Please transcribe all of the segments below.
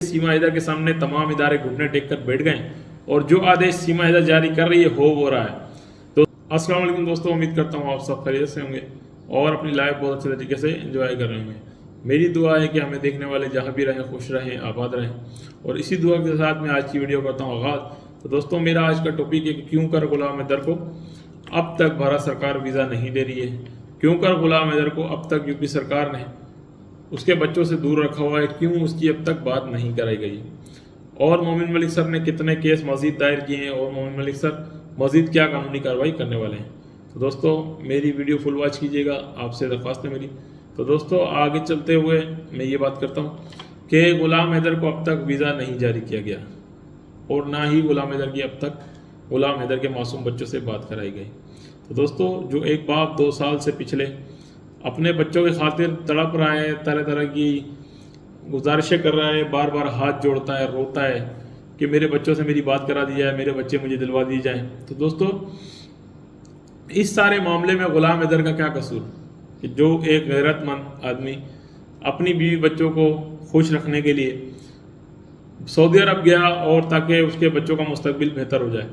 सीमा हैदर के सामने तमाम इदारे घुटने टेक कर बैठ गए और जो आदेश सीमा हैदर जारी कर रही है हो रहा है। तो अस्सलाम वालेकुम दोस्तों, उम्मीद करता हूँ आप सब खैरियत से होंगे और अपनी लाइफ बहुत अच्छे तरीके से एंजॉय कर रहे होंगे। मेरी दुआ है कि हमें देखने वाले जहाँ भी रहें खुश रहें, आबाद रहें। और इसी दुआ के साथ मैं आज की वीडियो करता हूँ आगाज़। तो दोस्तों, मेरा आज का टॉपिक है कि क्यों कर गुलाम हैदर को अब तक भारत सरकार वीज़ा नहीं दे रही है, क्यों कर गुलाम हैदर को अब तक यूपी सरकार ने उसके बच्चों से दूर रखा हुआ है, क्यों उसकी अब तक बात नहीं कराई गई, और मोमिन मलिक सर ने कितने केस मजीद दायर किए हैं और मोमिन मलिक सर मजीद क्या कानूनी कार्रवाई करने वाले हैं। तो दोस्तों, मेरी वीडियो फुल वॉच कीजिएगा, आपसे दरख्वास्त है मेरी। तो दोस्तों, आगे चलते हुए मैं ये बात करता हूँ कि गुलाम हैदर को अब तक वीज़ा नहीं जारी किया गया और ना ही गुलाम हैदर की अब तक गुलाम हैदर के मासूम बच्चों से बात कराई गई। तो दोस्तों, जो एक बाप 2 साल से पिछले अपने बच्चों के खातिर तड़प रहा है, तरह तरह की गुजारिशें कर रहा है, बार बार हाथ जोड़ता है, रोता है कि मेरे बच्चों से मेरी बात करा दी जाए, मेरे बच्चे मुझे दिलवा दिए जाएं। तो दोस्तों, इस सारे मामले में गुलाम हैदर का क्या कसूर कि जो एक गैरतमंद आदमी अपनी बीवी बच्चों को खुश रखने के लिए सऊदी अरब गया और ताकि उसके बच्चों का मुस्तकबिल बेहतर हो जाए,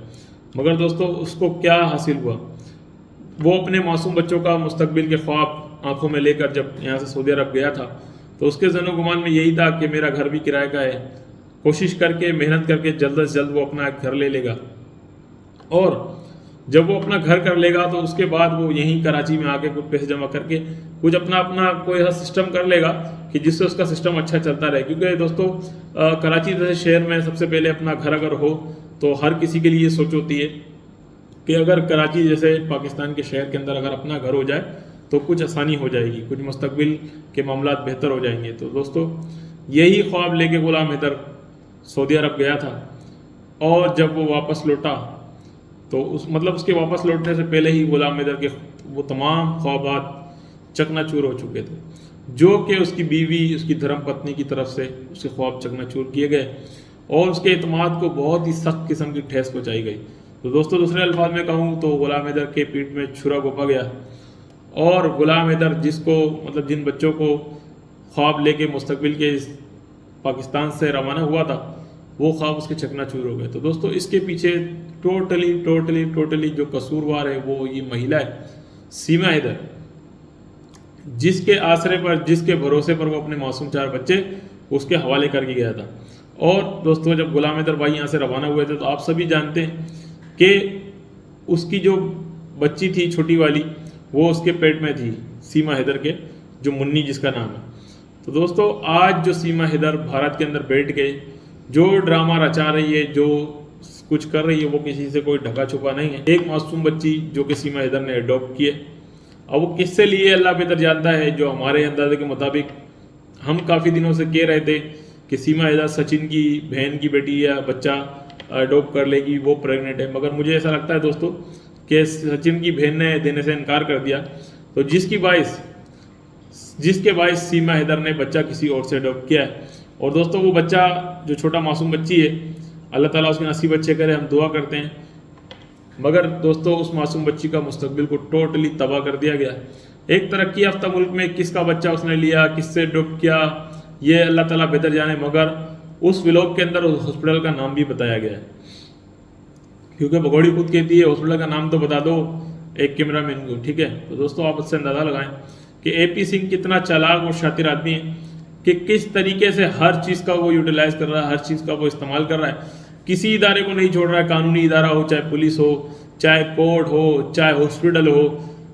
मगर दोस्तों उसको क्या हासिल हुआ? वो अपने मासूम बच्चों का मुस्तकबिल के ख्वाब आंखों में लेकर जब यहाँ से सऊदी अरब गया था तो उसके ज़नो गुमान में यही था कि मेरा घर भी किराए का है, कोशिश करके मेहनत करके जल्द से जल्द वो अपना घर ले लेगा और जब वो अपना घर कर लेगा तो उसके बाद वो यहीं कराची में आके कुछ पैसे जमा करके कुछ अपना कोई ऐसा सिस्टम कर लेगा कि जिससे उसका सिस्टम अच्छा चलता रहे। क्योंकि दोस्तों, कराची जैसे शहर में सबसे पहले अपना घर अगर हो तो हर किसी के लिए ये सोच होती है कि अगर कराची जैसे पाकिस्तान के शहर के अंदर अगर अपना घर हो जाए तो कुछ आसानी हो जाएगी, कुछ मुस्तकबिल के मामला बेहतर हो जाएंगे। तो दोस्तों, यही ख्वाब लेके गुलाम हैदर सऊदी अरब गया था और जब वो वापस लौटा तो उसके वापस लौटने से पहले ही गुलाम हैदर के वो तमाम ख्वाबात चकनाचूर हो चुके थे, जो कि उसकी बीवी, उसकी धर्म पत्नी की तरफ से उसके ख्वाब चकनाचूर किए गए और उसके एतमाद को बहुत ही सख्त किस्म की ठेस पहुँचाई गई। तो दोस्तों, दूसरे अल्फाज में कहूँ तो गुलाम हैदर के पीठ में छुरा घोंपा गया और गुलाम हैदर जिन बच्चों को ख्वाब लेके मुस्तकबिल के पाकिस्तान से रवाना हुआ था वो ख्वाब उसके चकनाचूर हो गए। तो दोस्तों, इसके पीछे टोटली जो कसूरवार है वो ये महिला है, सीमा हैदर, जिसके आसरे पर, जिसके भरोसे पर वो अपने मासूम 4 बच्चे उसके हवाले करके गया था। और दोस्तों, जब गुलाम हैदर भाई यहाँ से रवाना हुए थे तो आप सभी जानते हैं कि उसकी जो बच्ची थी छोटी वाली वो उसके पेट में थी, सीमा हैदर के, जो मुन्नी जिसका नाम है। तो दोस्तों, आज जो सीमा हैदर भारत के अंदर बैठ के जो ड्रामा रचा रही है, जो कुछ कर रही है, वो किसी से कोई ढका छुपा नहीं है। एक मासूम बच्ची जो कि सीमा हैदर ने अडॉप्ट की है, अब वो किससे लिए अल्लाह बेहतर जानता है। जो हमारे अंदाजे के मुताबिक हम काफ़ी दिनों से कह रहे थे कि सीमा हैदर सचिन की बहन की बेटी या बच्चा अडॉप्ट कर लेगी, वो प्रेग्नेंट है, मगर मुझे ऐसा लगता है दोस्तों कि सचिन की बहन ने देने से इनकार कर दिया, तो जिसके बायस सीमा हैदर ने बच्चा किसी और से अडॉप्ट किया है। और दोस्तों, वो बच्चा जो छोटा मासूम बच्ची है, अल्लाह ताला उसके नसीब अच्छे करे, हम दुआ करते हैं, मगर दोस्तों उस मासूम बच्ची का मुस्तकबिल को टोटली तबाह कर दिया गया। एक तरक्की याफ्ता मुल्क में किसका बच्चा उसने लिया, किससे अडॉप्ट किया, ये अल्लाह ताला बेहतर जाने, मगर उस व्लॉग के अंदर उस हॉस्पिटल का नाम भी बताया गया है, क्योंकि भगोड़ी खुद कहती है हॉस्पिटल का नाम तो बता दो एक कैमरामैन को, ठीक है। तो दोस्तों, आप उससे अंदाज़ा लगाएं कि AP सिंह कितना चालाक और शातिर आदमी है कि किस तरीके से हर चीज़ का वो यूटिलाइज कर रहा है, हर चीज़ का वो इस्तेमाल कर रहा है, किसी इदारे को नहीं छोड़ रहा है। कानूनी इदारा हो, चाहे पुलिस हो, चाहे कोर्ट हो, चाहे हॉस्पिटल हो,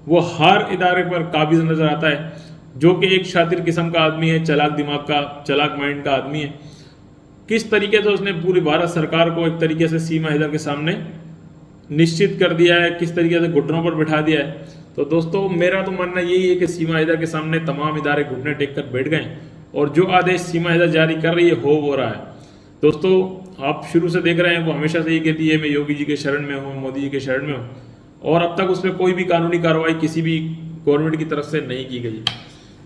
वो हर इदारे पर काबिज नज़र आता है, जो कि एक शातिर किस्म का आदमी है, चलाक दिमाग का, चलाक माइंड का आदमी है। किस तरीके से उसने पूरी भारत सरकार को एक तरीके से सीमा हैदर के सामने निश्चित कर दिया है, किस तरीके से घुटनों पर बिठा दिया है। तो दोस्तों, मेरा तो मानना यही है कि सीमा हैदर के सामने तमाम इदारे घुटने टेक कर बैठ गए और जो आदेश सीमा हैदर जारी कर रही है हो रहा है। दोस्तों, आप शुरू से देख रहे हैं वो हमेशा से ही कहती है मैं योगी जी के शरण में हूँ, मोदी जी के शरण में हूँ, और अब तक उस पर कोई भी कानूनी कार्रवाई किसी भी गवर्नमेंट की तरफ से नहीं की गई।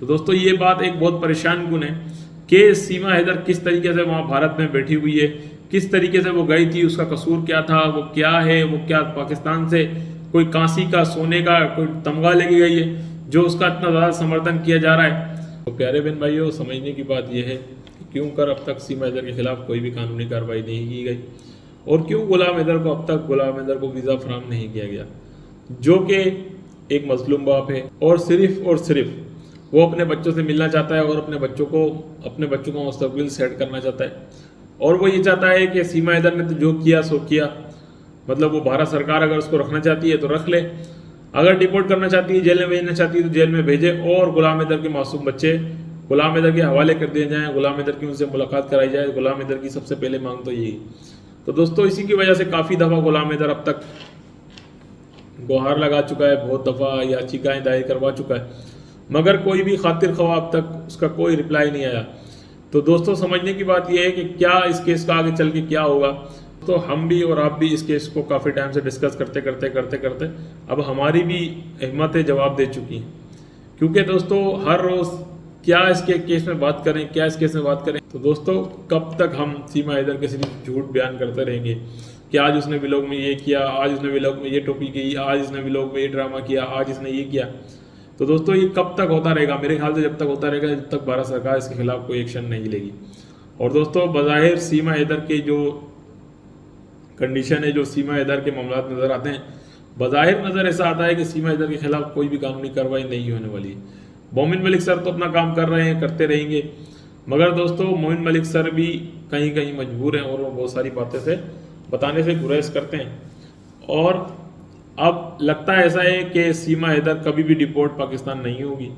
तो दोस्तों, ये बात एक बहुत परेशान कुन है कि सीमा हैदर किस तरीके से वहाँ भारत में बैठी हुई है, किस तरीके से वो गई थी, उसका कसूर क्या था, वो क्या है, वो क्या पाकिस्तान से कोई कांसी का, सोने का कोई तमगा लेके गई है जो उसका इतना ज़्यादा समर्थन किया जा रहा है। तो प्यारे बहन भाइयों, समझने की बात यह है कि क्यों कर अब तक सीमा हैदर के खिलाफ कोई भी कानूनी कार्रवाई नहीं की गई और क्यों गुलाम हैदर को अब तक गुलाम हैदर को वीज़ा फराहम नहीं किया गया, जो कि एक मजलूम बाप है और सिर्फ वो अपने बच्चों से मिलना चाहता है और अपने बच्चों को मुस्तकबिल सेट करना चाहता है। और वो ये चाहता है कि सीमा हैदर ने तो जो किया सो किया, मतलब वो भारत सरकार अगर उसको रखना चाहती है तो रख ले, अगर डिपोर्ट करना चाहती है, जेल में भेजना चाहती है तो जेल में भेजे और गुलाम हैदर के मासूम बच्चे गुलाम हैदर के हवाले कर दिए जाएँ, गुलाम हैदर की उनसे मुलाकात कराई जाए। गुलाम हैदर की सबसे पहले मांग तो यही। तो दोस्तों इसी की वजह से काफ़ी दफ़ा गुलाम हैदर अब तक गुहार लगा चुका है, बहुत दफ़ा याचिकाएँ दायर करवा चुका है, मगर कोई भी खातिर ख्वाह अब तक उसका कोई रिप्लाई नहीं आया। तो दोस्तों समझने की बात यह है कि क्या इस केस का आगे चल के क्या होगा। तो हम भी और आप भी इस केस को काफ़ी टाइम से डिस्कस करते अब हमारी भी हिम्मतें जवाब दे चुकी हैं, क्योंकि दोस्तों हर रोज़ क्या इसके केस में बात करें। तो दोस्तों कब तक हम सीमा हैदर के सिर्फ झूठ बयान करते रहेंगे कि आज उसने व्लॉग में ये किया, आज उसने व्लॉग में ये टोपी की, आज इसने व्लॉग में ये ड्रामा किया, आज इसने ये किया। तो दोस्तों ये कब तक होता रहेगा? मेरे ख्याल से जब तक होता रहेगा जब तक भारत सरकार इसके खिलाफ कोई एक्शन नहीं लेगी। और दोस्तों बज़ाहिर सीमा हैदर के जो कंडीशन है, जो सीमा हैदर के मामला नज़र आते हैं, बज़ाहिर नज़र ऐसा आता है कि सीमा हैदर के खिलाफ कोई भी कानूनी कार्रवाई नहीं होने वाली है। मोमिन मलिक सर तो अपना काम कर रहे हैं, करते रहेंगे, मगर दोस्तों मोमिन मलिक सर भी कहीं कहीं मजबूर हैं और वो बहुत सारी बातें से बताने से गुरेज करते हैं। और अब लगता है ऐसा है कि सीमा हैदर कभी भी डिपोर्ट पाकिस्तान नहीं होगी।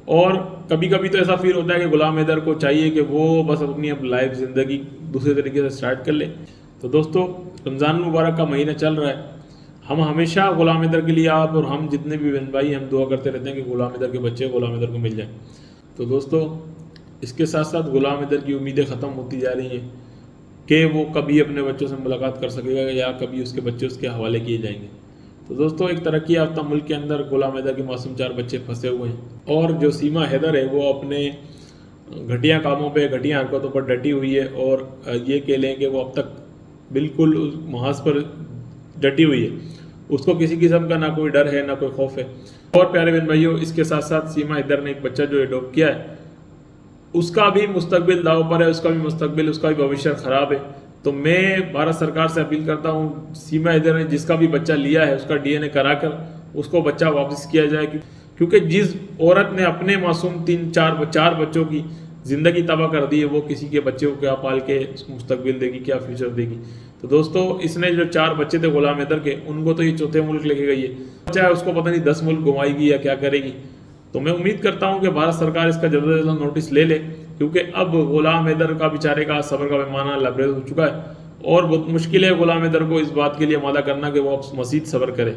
और कभी कभी तो ऐसा फील होता है कि गुलाम हैदर को चाहिए कि वो बस अपनी अब लाइफ ज़िंदगी दूसरे तरीके से स्टार्ट कर ले। तो दोस्तों रमज़ान मुबारक का महीना चल रहा है, हम हमेशा गुलाम हैदर के लिए, आप और हम जितने भी बहन भाई, हम दुआ करते रहते हैं कि गुलाम हैदर के बच्चे गुलाम हैदर को मिल जाए। तो दोस्तों इसके साथ साथ गुलाम हैदर की उम्मीदें ख़त्म होती जा रही हैं कि वो कभी अपने बच्चों से मुलाकात कर सकेगा या कभी उसके बच्चे उसके हवाले किए जाएंगे। तो दोस्तों एक तरक्की याफ्ता मुल्क के अंदर गुलाम हैदर के मासूम 4 बच्चे फंसे हुए हैं और जो सीमा हैदर है वो अपने घटिया कामों पे, घटिया हरकतों पर डटी हुई है और ये कह लें कि वो अब तक बिल्कुल महाज पर डटी हुई है, उसको किसी किस्म का ना कोई डर है ना कोई खौफ है। और प्यारे बहन भाइयों, इसके साथ साथ सीमा हैदर ने एक बच्चा जो एडॉप्ट किया है उसका भी मुस्तकबिल दाव पर है, उसका भी भविष्य ख़राब है। तो मैं भारत सरकार से अपील करता हूँ, सीमा हैदर ने जिसका भी बच्चा लिया है उसका DNA कराकर उसको बच्चा वापस किया जाए, क्योंकि जिस औरत ने अपने मासूम 3-4 बच्चों की ज़िंदगी तबाह कर दी है, वो किसी के बच्चे को क्या पाल के मुस्तकबिल देगी, क्या फ्यूचर देगी। तो दोस्तों इसने जो 4 बच्चे थे गुलाम हैदर के, उनको तो ये चौथे मुल्क लेके गई है, चाहे उसको पता नहीं 10 मुल्क घुमाएगी या क्या करेगी। तो मैं उम्मीद करता हूं कि भारत सरकार इसका जल्द से जल्द नोटिस ले ले, क्योंकि अब गुलाम हैदर का बेचारे का सब्र का पैमाना लबरेज हो चुका है और बहुत मुश्किल है गुलाम हैदर को इस बात के लिए आमादा करना कि वो अब मज़ीद सब्र करे।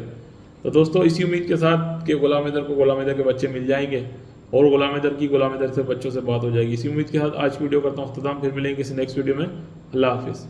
तो दोस्तों इसी उम्मीद के साथ कि गुलाम हैदर के बच्चे मिल जाएंगे और गुलाम हैदर से बच्चों से बात हो जाएगी, इसी उम्मीद के साथ आज वीडियो करता हूँ अख्ताम। फिर मिलेंगे किसी नेक्स्ट वीडियो में। अल्लाह हाफिज़।